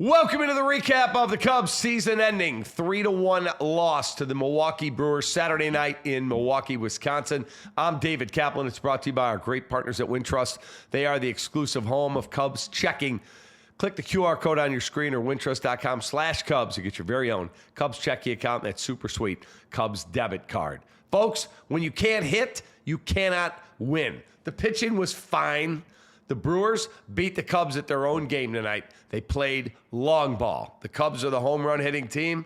Welcome into the recap of the Cubs season-ending 3-1 loss to the Milwaukee Brewers Saturday night in Milwaukee, Wisconsin. I'm David Kaplan. It's brought to you by our great partners at Wintrust. They are the exclusive home of Cubs checking. Click the QR code on your screen or wintrust.com/Cubs to get your very own Cubs checking account and that super sweet Cubs debit card. Folks, when you can't hit, you cannot win. The pitching was fine. The Brewers beat the Cubs at their own game tonight. They played long ball. The Cubs are the home run hitting team.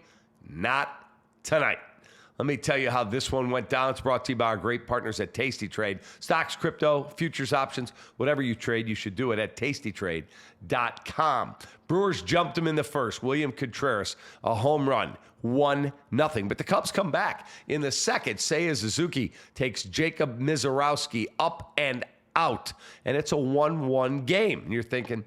Not tonight. Let me tell you how this one went down. It's brought to you by our great partners at Tasty Trade. Stocks, crypto, futures, options, whatever you trade, you should do it at tastytrade.com. Brewers jumped them in the first. William Contreras, a home run. 1-0. But the Cubs come back. In the second, Seiya Suzuki takes Jacob Mizorowski up and out, and it's a 1-1 game. And you're thinking,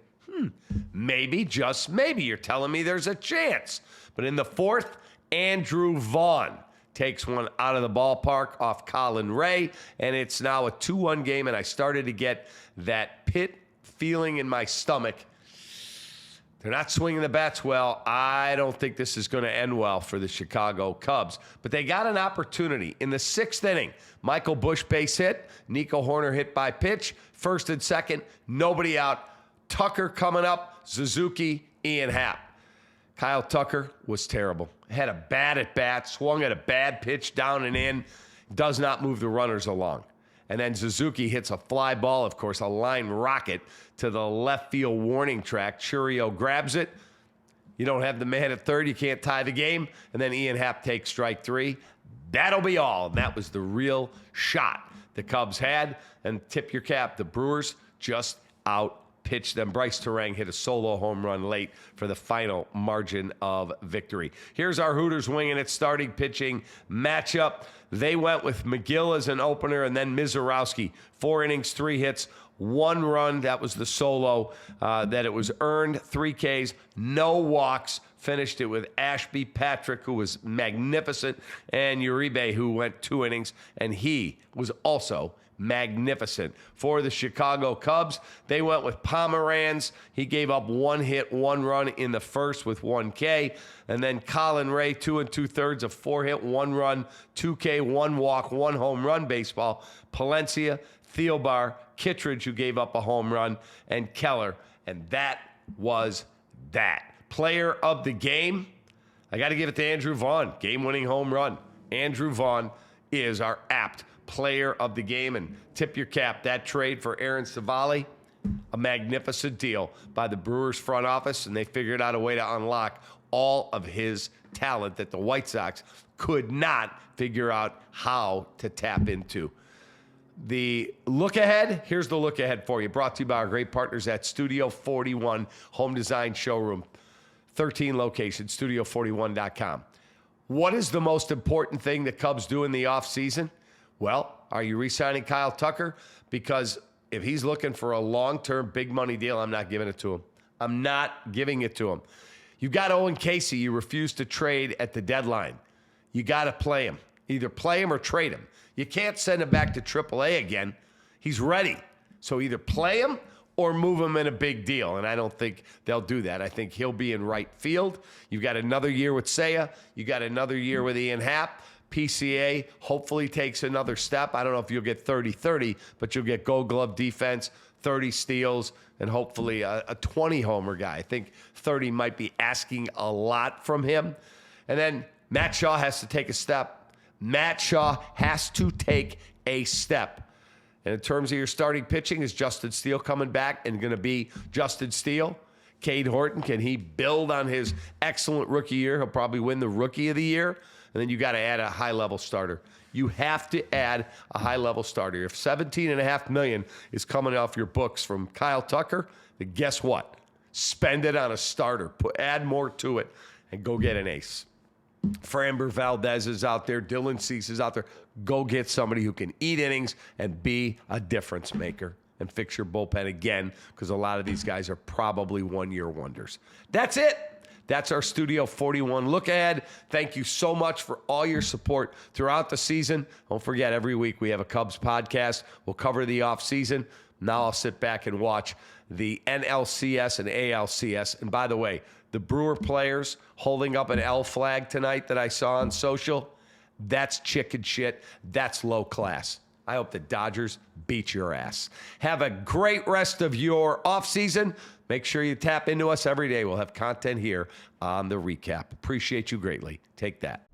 maybe, just maybe, you're telling me there's a chance. But in the fourth, Andrew Vaughn takes one out of the ballpark off Colin Ray, and it's now a 2-1 game, and I started to get that pit feeling in my stomach. They're not swinging the bats well. I don't think this is going to end well for the Chicago Cubs. But they got an opportunity. In the sixth inning, Michael Busch base hit, Nico Horner hit by pitch, first and second, nobody out. Tucker coming up, Suzuki, Ian Happ. Kyle Tucker was terrible. Had a bad at bat, swung at a bad pitch down and in, does not move the runners along. And then Suzuki hits a fly ball, of course, a line rocket to the left field warning track. Churio grabs it. You don't have the man at third. You can't tie the game. And then Ian Happ takes strike three. That'll be all. And that was the real shot the Cubs had. And tip your cap, the Brewers just out-pitched them. Bryce Terang hit a solo home run late for the final margin of victory. Here's our Hooters winging its starting pitching matchup. They went with McGill as an opener and then Mizorowski. 4 innings, 3 hits, 1 run. That was the solo that it was earned. 3 Ks, no walks. Finished it with Ashby Patrick, who was magnificent, and Uribe, who went 2 innings, and he was also magnificent. For the Chicago Cubs, they went with Pomeranz. He gave up 1 hit, 1 run in the first with 1 K. And then Colin Ray, 2 2/3 of 4 hit, 1 run, 2 K, 1 walk, 1 home run baseball. Palencia, Thielbar, Kittredge, who gave up a home run, and Keller. And that was that. Player of the game, I got to give it to Andrew Vaughn. Game-winning home run. Andrew Vaughn is our apt player of the game, and tip your cap, that trade for Aaron Savali, a magnificent deal by the Brewers front office, and they figured out a way to unlock all of his talent that the White Sox could not figure out how to tap into. The look ahead, here's the look ahead for you, brought to you by our great partners at Studio 41 Home Design Showroom, 13 locations, studio41.com. What is the most important thing the Cubs do in the offseason? Well, are you re-signing Kyle Tucker? Because if he's looking for a long-term big money deal, I'm not giving it to him. I'm not giving it to him. You got Owen Casey. You refuse to trade at the deadline. You got to play him. Either play him or trade him. You can't send him back to AAA again. He's ready. So either play him or move him in a big deal. And I don't think they'll do that. I think he'll be in right field. You've got another year with Seiya. You got another year with Ian Happ. PCA hopefully takes another step. I don't know if you'll get 30-30, but you'll get gold glove defense, 30 steals, and hopefully a 20-homer guy. I think 30 might be asking a lot from him. And then Matt Shaw has to take a step. Matt Shaw has to take a step. And in terms of your starting pitching, is Justin Steele coming back and going to be Justin Steele? Cade Horton, can he build on his excellent rookie year? He'll probably win the Rookie of the Year. And then you got to add a high-level starter. You have to add a high-level starter. If $17.5 million is coming off your books from Kyle Tucker, then guess what? Spend it on a starter. Add more to it and go get an ace. Framber Valdez is out there. Dylan Cease is out there. Go get somebody who can eat innings and be a difference maker and fix your bullpen again, because a lot of these guys are probably one-year wonders. That's it. That's our Studio 41 look ahead. Thank you so much for all your support throughout the season. Don't forget, every week we have a Cubs podcast. We'll cover the offseason. Now I'll sit back and watch the NLCS and ALCS. And by the way, the Brewer players holding up an L flag tonight that I saw on social, that's chicken shit. That's low class. I hope the Dodgers beat your ass. Have a great rest of your offseason. Make sure you tap into us every day. We'll have content here on the recap. Appreciate you greatly. Take that.